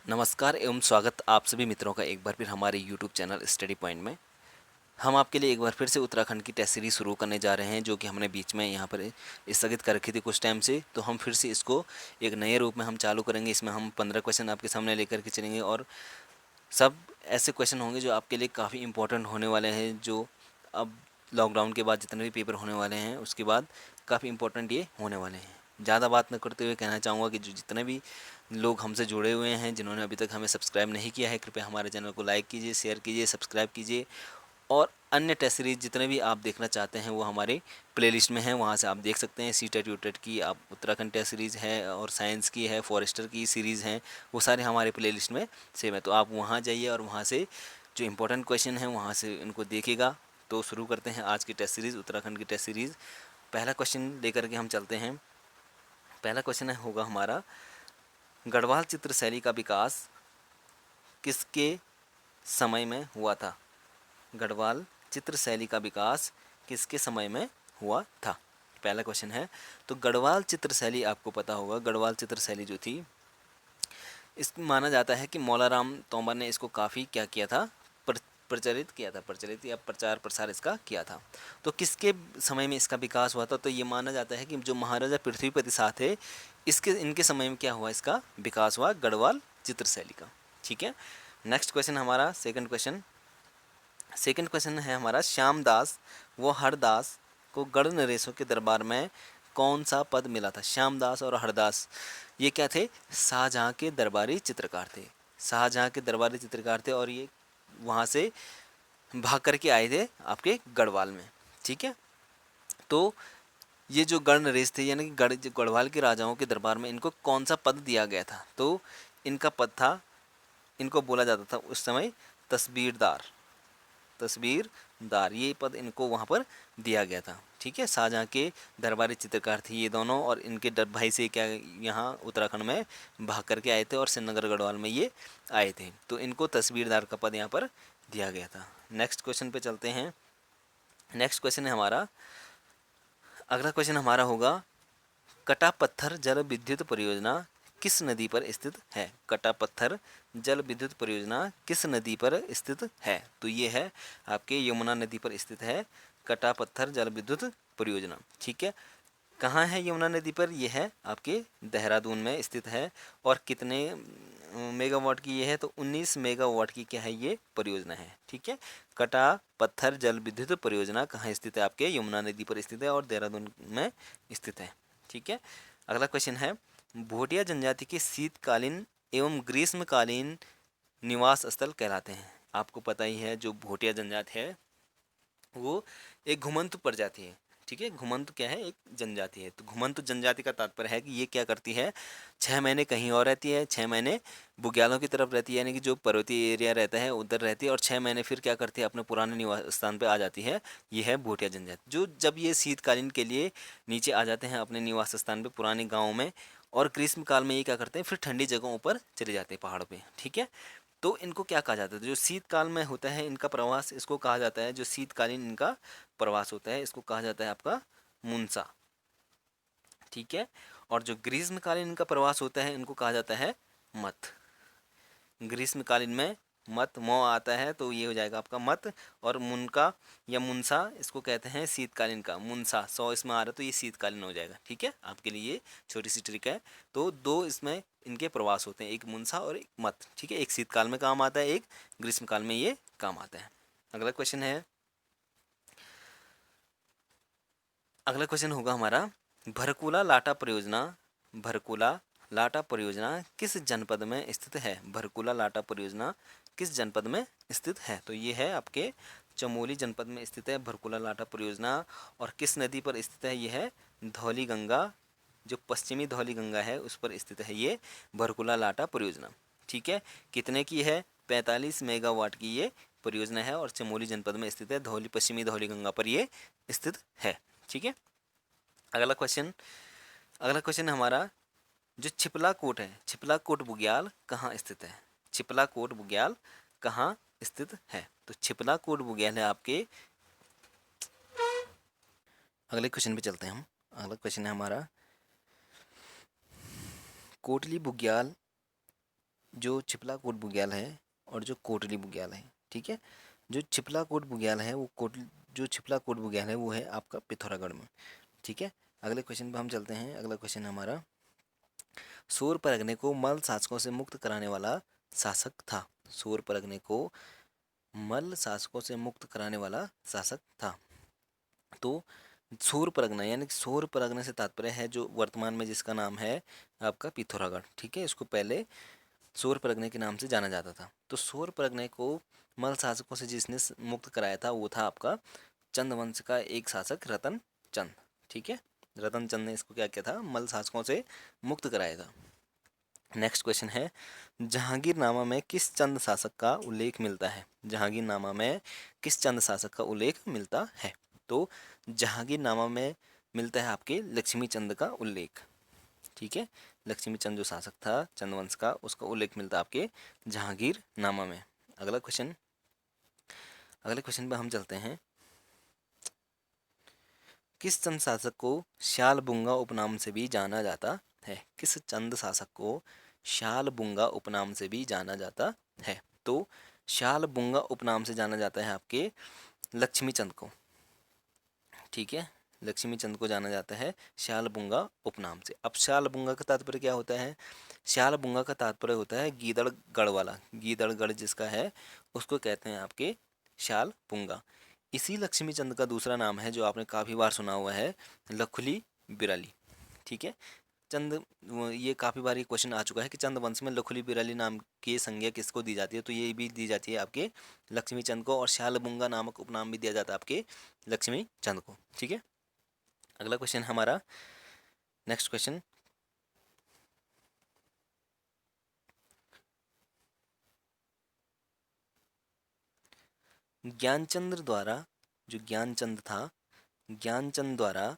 नमस्कार एवं स्वागत आप सभी मित्रों का एक बार फिर हमारे YouTube चैनल स्टडी पॉइंट में। हम आपके लिए एक बार फिर से उत्तराखंड की टेस्ट सीरीज शुरू करने जा रहे हैं, जो कि हमने बीच में यहाँ पर स्थगित कर रखी थी कुछ टाइम से। तो हम फिर से इसको एक नए रूप में हम चालू करेंगे। इसमें हम 15 क्वेश्चन आपके सामने लेकर के चलेंगे और सब ऐसे क्वेश्चन होंगे जो आपके लिए काफ़ी इंपॉर्टेंट होने वाले हैं, जो अब लॉकडाउन के बाद जितने भी पेपर होने वाले हैं उसके बाद काफ़ी इंपॉर्टेंट ये होने वाले हैं। ज़्यादा बात न करते हुए कहना चाहूँगा कि जो जितने भी लोग हमसे जुड़े हुए हैं, जिन्होंने अभी तक हमें सब्सक्राइब नहीं किया है, कृपया हमारे चैनल को लाइक कीजिए, शेयर कीजिए, सब्सक्राइब कीजिए। और अन्य टेस्ट सीरीज जितने भी आप देखना चाहते हैं वो हमारे प्लेलिस्ट में हैं, वहाँ से आप देख सकते हैं। सीटेट यूटेट की आप उत्तराखंड टेस्ट सीरीज़ है और साइंस की है, फॉरेस्टर की सीरीज़ हैं, वो सारे हमारे प्लेलिस्ट में सेव है। तो आप वहाँ जाइए और वहाँ से जो इंपॉर्टेंट क्वेश्चन हैं वहाँ से इनको देखिएगा। तो शुरू करते हैं आज की टेस्ट सीरीज़, उत्तराखंड की टेस्ट सीरीज़। पहला क्वेश्चन लेकर के हम चलते हैं। पहला क्वेश्चन होगा हमारा, गढ़वाल चित्र शैली का विकास किसके समय में हुआ था? गढ़वाल चित्र शैली का विकास किसके समय में हुआ था? पहला क्वेश्चन है। तो गढ़वाल चित्र शैली आपको पता होगा, गढ़वाल चित्र शैली जो थी, इस माना जाता है कि मौलाराम तोमर ने इसको काफ़ी क्या किया था, प्रचलित किया था, प्रचलित या प्रचार प्रसार इसका किया था। तो किसके समय में इसका विकास हुआ था? तो ये माना जाता है कि जो महाराजा पृथ्वीपति शाह थे, इसके इनके समय में क्या हुआ, इसका विकास हुआ गढ़वाल चित्र शैली का। ठीक है। नेक्स्ट क्वेश्चन हमारा सेकंड क्वेश्चन है हमारा, श्यामदास व हरदास को गढ़ नरेशों के दरबार में कौन सा पद मिला था? श्यामदास और हरदास ये क्या थे? शाहजहाँ के दरबारी चित्रकार थे। शाहजहाँ के दरबारी चित्रकार थे और ये वहाँ से भाग करके आए थे आपके गढ़वाल में। ठीक है। तो ये जो गढ़ नरेश थे, यानी कि गढ़वाल के राजाओं के दरबार में इनको कौन सा पद दिया गया था? तो इनका पद था, इनको बोला जाता था उस समय तस्बीरदार। तस्वीरदार ये पद इनको वहाँ पर दिया गया था। ठीक है। शाहजहाँ के दरबारी चित्रकार थे ये दोनों, और इनके भाई से क्या यहाँ उत्तराखंड में भाग करके आए थे और श्रीनगर गढ़वाल में ये आए थे। तो इनको तस्वीरदार का पद यहाँ पर दिया गया था। नेक्स्ट क्वेश्चन पे चलते हैं। नेक्स्ट क्वेश्चन है हमारा, अगला क्वेश्चन हमारा होगा, कटा पत्थर जल विद्युत परियोजना किस नदी पर स्थित है? कटा पत्थर जल विद्युत परियोजना किस नदी पर स्थित है? तो ये है आपके यमुना नदी पर स्थित है कटा पत्थर जल विद्युत परियोजना। ठीक है। कहाँ है यमुना नदी पर? यह है आपके देहरादून में स्थित है। और कितने मेगावाट की ये है? तो 19 मेगावाट की क्या है ये परियोजना है। ठीक है। कटा पत्थर जल विद्युत परियोजना कहाँ स्थित है? आपके यमुना नदी पर स्थित है और देहरादून में स्थित है। ठीक है। अगला क्वेश्चन है, भोटिया जनजाति के शीतकालीन एवं ग्रीष्मकालीन निवास स्थल कहलाते हैं। आपको पता ही है, जो भोटिया जनजाति है वो एक घुमंतु प्रजाति है। ठीक है। घुमंतु क्या है? एक जनजाति है। तो घुमंतु जनजाति का तात्पर्य है कि ये क्या करती है, 6 महीने कहीं और रहती है, 6 महीने बुग्यालों की तरफ रहती है, यानी कि जो पर्वतीय एरिया रहता है उधर रहती है, और 6 महीने फिर क्या करती है, अपने पुराने निवास स्थान पे आ जाती है। ये है भोटिया जनजाति। जो जब ये शीतकालीन के लिए नीचे आ जाते हैं अपने निवास स्थान पे पुराने गाँव में, और ग्रीष्मकाल में ये क्या करते हैं, फिर ठंडी जगहों पर चले जाते हैं पहाड़ों पे। ठीक है। तो इनको क्या कहा जाता है? जो शीतकाल में होता है इनका प्रवास, इसको कहा जाता है, जो शीतकालीन इनका प्रवास होता है इसको कहा जाता है आपका मुंसा। ठीक है। और जो ग्रीष्मकालीन इनका प्रवास होता है इनको कहा जाता है मत। ग्रीष्मकालीन में मत मौ आता है तो ये हो जाएगा आपका मत। और मुनका या मुनसा इसको कहते हैं शीतकालीन का। मुनसा सौ इसमें आ रहा है तो ये शीतकालीन हो जाएगा। ठीक है। आपके लिए ये छोटी सी ट्रिक है। तो दो इसमें इनके प्रवास होते हैं, एक मुनसा और एक मत। ठीक है। एक शीतकाल में काम आता है, एक ग्रीष्मकाल में ये काम आता है। अगला क्वेश्चन है, अगला क्वेश्चन होगा हमारा, भरकुला लाटा परियोजना, भरकुला लाटा परियोजना किस जनपद में स्थित है? भरकुला लाटा परियोजना किस जनपद में स्थित है? तो ये है आपके चमोली जनपद में स्थित है भरकुला लाटा परियोजना। और किस नदी पर स्थित है? ये है धौली गंगा, जो पश्चिमी धौली गंगा है उस पर स्थित है ये भरकुला लाटा परियोजना। ठीक है। कितने की है? 45 मेगावाट की ये परियोजना है और चमोली जनपद में स्थित है, धौली पश्चिमी धौली गंगा पर ये स्थित है। ठीक है। अगला क्वेश्चन, अगला क्वेश्चन हमारा, जो छिपला कोट है, छिपला कोट बुग्याल कहाँ स्थित है? छिपला कोट बुग्याल कहाँ स्थित है? तो छिपला कोट बुग्याल है आपके, अगले क्वेश्चन पे चलते हैं हम। अगला क्वेश्चन है हमारा, कोटली बुग्याल जो चिपलाकोट बुग्याल है और जो कोटली बुग्याल है, ठीक है। जो चिपलाकोट बुग्याल है वो जो चिपलाकोट बुग्याल है वो है आपका पिथौरागढ़ में, ठीक है। अगले क्वेश्चन पर हम चलते हैं। अगला क्वेश्चन हमारा, सूर परगने को मल शासकों से मुक्त कराने वाला शासक था। सूर परगने को मल शासकों से मुक्त कराने वाला शासक था। तो सूर परगना यानी कि सूर परगना से तात्पर्य है जो वर्तमान में जिसका नाम है आपका पिथौरागढ़, ठीक है। इसको पहले सूर परगने के नाम से जाना जाता था। तो सूर परगने को मल शासकों से जिसने मुक्त कराया था वो था आपका चंद वंश का एक शासक रतन चंद, ठीक है। रतन चंद ने इसको क्या किया था, मल शासकों से मुक्त कराया था। नेक्स्ट क्वेश्चन है, जहांगीरनामा में किस चंद शासक का उल्लेख मिलता है। जहांगीरनामा में किस चंद शासक का उल्लेख मिलता है। तो जहांगीरनामा में मिलता है आपके लक्ष्मी चंद का उल्लेख, ठीक है। लक्ष्मी चंद जो शासक था चंदवंश का, उसका उल्लेख मिलता है आपके जहांगीरनामा में। अगले क्वेश्चन पर हम चलते हैं। किस चंद शासक को श्यालबुंगा उपनाम से भी जाना जाता है। किस चंद शासक को श्यालबुंगा उपनाम से भी जाना जाता है। तो श्यालबुंगा उपनाम से जाना जाता है आपके लक्ष्मी चंद को, ठीक है। लक्ष्मी चंद को जाना जाता है श्यालबुंगा उपनाम से। अब श्यालबुंगा का तात्पर्य क्या होता है। श्यालबुंगा का तात्पर्य होता है गीदड़गढ़ वाला, गीदड़गढ़ जिसका है उसको कहते हैं आपके श्यालबुंगा। इसी लक्ष्मी चंद का दूसरा नाम है जो आपने काफ़ी बार सुना हुआ है, लखुली बिराली, ठीक है। ये काफ़ी बार ये क्वेश्चन आ चुका है कि चंद वंश में लखुली बिराली नाम की संज्ञा किसको दी जाती है। तो ये भी दी जाती है आपके लक्ष्मी चंद को, और श्यालबुंगा नामक उपनाम भी दिया जाता है आपके लक्ष्मी चंद को, ठीक है। अगला क्वेश्चन हमारा, नेक्स्ट क्वेश्चन, ज्ञानचंद्र द्वारा, जो ज्ञानचंद था, ज्ञानचंद द्वारा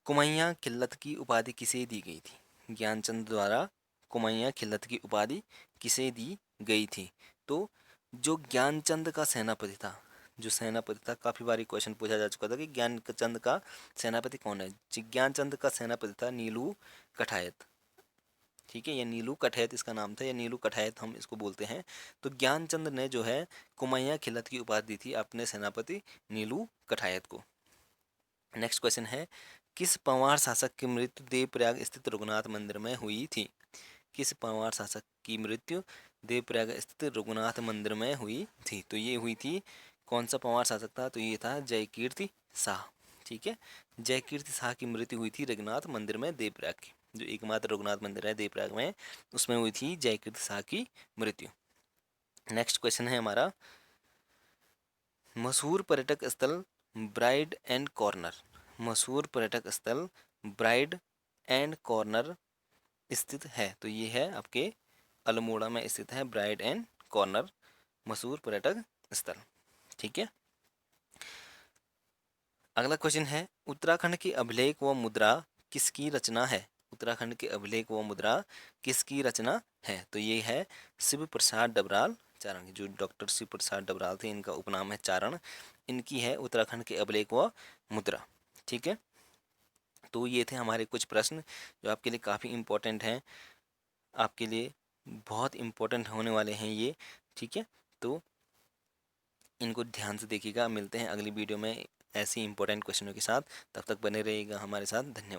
कुमैया खिल्लत की उपाधि किसे दी गई थी। ज्ञानचंद द्वारा कुमैया खिल्लत की उपाधि किसे दी गई थी। तो जो ज्ञानचंद का सेनापति था, जो सेनापति था, काफ़ी बार क्वेश्चन पूछा जा चुका था कि ज्ञानचंद का सेनापति कौन है। ज्ञानचंद का सेनापति था नीलू कठायत, ठीक है। ये नीलू कठैत इसका नाम था, या नीलू कठायत हम इसको बोलते हैं। तो ज्ञानचंद ने जो है कुमैया खिलत की उपाधि दी थी अपने सेनापति नीलू कठायत को। नेक्स्ट क्वेश्चन है, किस पंवार शासक की मृत्यु देवप्रयाग स्थित रघुनाथ मंदिर में हुई थी। किस पंवार शासक की मृत्यु देवप्रयाग स्थित रघुनाथ मंदिर में हुई थी। तो ये हुई थी, कौन सा पंवार शासक था, तो ये था जयकीर्ति शाह, ठीक है। जयकीर्ति शाह की मृत्यु हुई थी रघुनाथ मंदिर में देवप्रयाग की, जो एकमात्र रघुनाथ मंदिर है देवप्रयाग में, उसमें हुई थी जयकीर्ति शाह की मृत्यु। नेक्स्ट क्वेश्चन है हमारा, मशहूर पर्यटक स्थल ब्राइड एंड कॉर्नर। मशहूर पर्यटक स्थल ब्राइड एंड कॉर्नर स्थित है। तो ये है आपके अल्मोड़ा में स्थित है ब्राइड एंड कॉर्नर मशहूर पर्यटक स्थल, ठीक है। अगला क्वेश्चन है, उत्तराखंड की अभिलेख व मुद्रा किसकी रचना है। उत्तराखंड के अभिलेख व मुद्रा किसकी रचना है। तो ये है शिव प्रसाद डबराल चारण, जो डॉक्टर शिव प्रसाद डबराल थे, इनका उपनाम है चारण, इनकी है उत्तराखंड के अभिलेख व मुद्रा, ठीक है। तो ये थे हमारे कुछ प्रश्न जो आपके लिए काफ़ी इम्पोर्टेंट हैं, आपके लिए बहुत इम्पोर्टेंट होने वाले हैं ये, ठीक है। तो इनको ध्यान से देखिएगा। मिलते हैं अगली वीडियो में ऐसी इंपॉर्टेंट क्वेश्चनों के साथ, तब तक बने रहिएगा हमारे साथ। धन्यवाद।